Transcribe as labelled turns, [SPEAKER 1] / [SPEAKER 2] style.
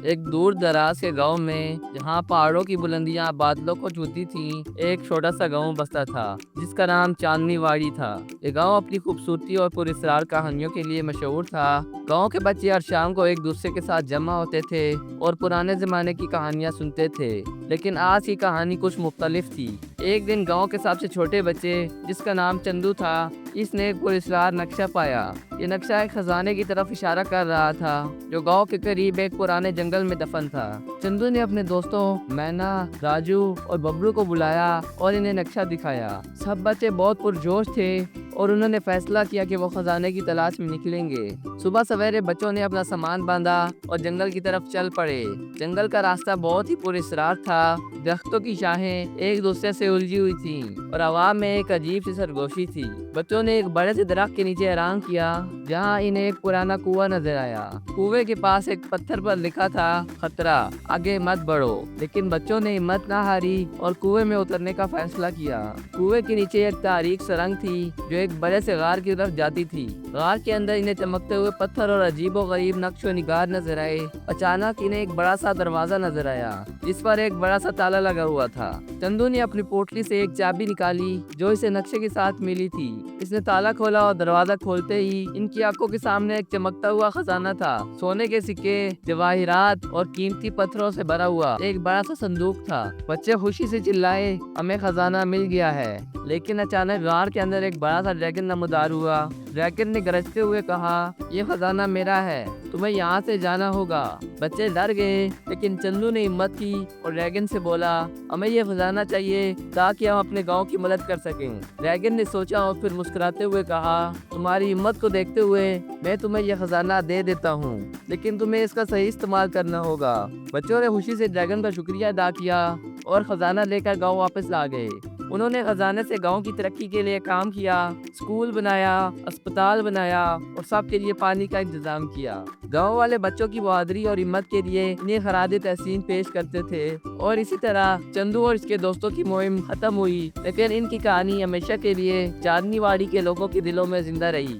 [SPEAKER 1] एक दूर दराज के गांव में, जहां पहाड़ों की बुलंदियां बादलों को छूती थीं, एक छोटा सा गांव बसता था जिसका नाम चांदनी वाड़ी था। ये गांव अपनी खूबसूरती और पुरस्कार कहानियों के लिए मशहूर था। गांव के बच्चे हर शाम को एक दूसरे के साथ जमा होते थे और पुराने जमाने की कहानियां सुनते थे। लेकिन आज की कहानी कुछ मुख्तलिफ थी। एक दिन गांव के सबसे छोटे बच्चे, जिसका नाम चंदू था, इसने एक पुरस्कार नक्शा पाया। ये नक्शा एक खजाने की तरफ इशारा कर रहा था जो गांव के करीब एक पुराने जंगल में दफन था। चंदू ने अपने दोस्तों मैना, राजू और बबलू को बुलाया और इन्हें नक्शा दिखाया। सब बच्चे बहुत पुरजोश थे और उन्होंने फैसला किया कि वो खजाने की तलाश में निकलेंगे। सुबह सवेरे बच्चों ने अपना सामान बांधा और जंगल की तरफ चल पड़े। जंगल का रास्ता बहुत ही पुरस्कार था। दरख्तों की शाखें एक दूसरे से उलझी हुई थीं और हवा में एक अजीब सी सरगोशी थी। बच्चों ने एक बड़े से दरख्त के नीचे आराम किया, जहां इन्हें एक पुराना कुआं नजर आया। कुएं के पास एक पत्थर पर लिखा था, खतरा, आगे मत बढ़ो। लेकिन बच्चों ने हिम्मत ना हारी और कुएं में उतरने का फैसला किया। कुएं के नीचे एक तारीख सुरंग थी जो एक बड़े से गार की तरफ जाती थी। गार के अंदर इन्हें चमकते हुए पत्थर और अजीबो गरीब नक्शो निगार नजर आए। अचानक इन्हें एक बड़ा सा दरवाजा नजर आया जिस पर एक बड़ा सा ताला लगा हुआ था। चंदू ने अपनी पोटली से एक चाबी निकाली जो इसे नक्शे के साथ मिली थी। इसने ताला खोला और दरवाजा खोलते ही इनकी आंखों के सामने एक चमकता हुआ खजाना था। सोने के सिक्के, जवाहिरात और कीमती पत्थरों से भरा हुआ एक बड़ा सा संदूक था। बच्चे खुशी से चिल्लाए, हमें खजाना मिल गया है। लेकिन अचानक गार के अंदर एक बड़ा सा ड्रैगन नमदार हुआ। ड्रैगन ने गरजते हुए कहा, ये खजाना मेरा है, तुम्हें यहाँ से जाना होगा। बच्चे डर गए, लेकिन चंदू ने हिम्मत की और ड्रैगन से बोला, हमें ये खजाना चाहिए ताकि हम अपने गांव की मदद कर सकें। ड्रैगन ने सोचा और फिर मुस्कुराते हुए कहा, तुम्हारी हिम्मत को देखते हुए मैं तुम्हें यह खजाना दे देता हूँ, लेकिन तुम्हें इसका सही इस्तेमाल करना होगा। बच्चों ने खुशी से ड्रैगन का शुक्रिया अदा किया और खजाना लेकर गांव वापस आ गए। उन्होंने खजाने से गांव की तरक्की के लिए काम किया, स्कूल बनाया, अस्पताल बनाया और सबके लिए पानी का इंतजाम किया। गांव वाले बच्चों की बहादुरी और हिम्मत के लिए इन्हें खराज तहसीन पेश करते थे और इसी तरह चंदू और इसके दोस्तों की मुहिम खत्म हुई, लेकिन इनकी कहानी हमेशा के लिए चांदनी वाड़ी के लोगों के दिलों में जिंदा रही।